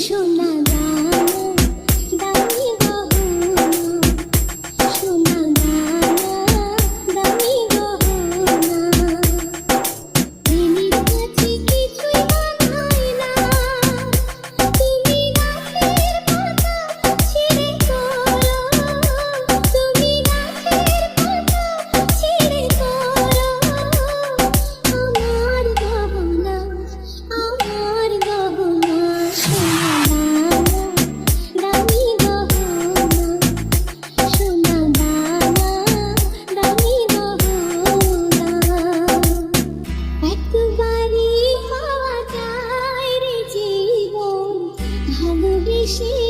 সোনা দানা দামি গহনা, সোনা দানা দামি গহনা, প্রেমের কাছে কিছুই মানায় না। তুমি গাছের পাতা ছিঁড়ে করো, তুমি গাছের পাতা ছিঁড়ে করো আমার গহনা, আমার গহনা। সোনা দানা দামি গহনা, একবারই পাওয়া যায় রে জীবন, ভালোবেসে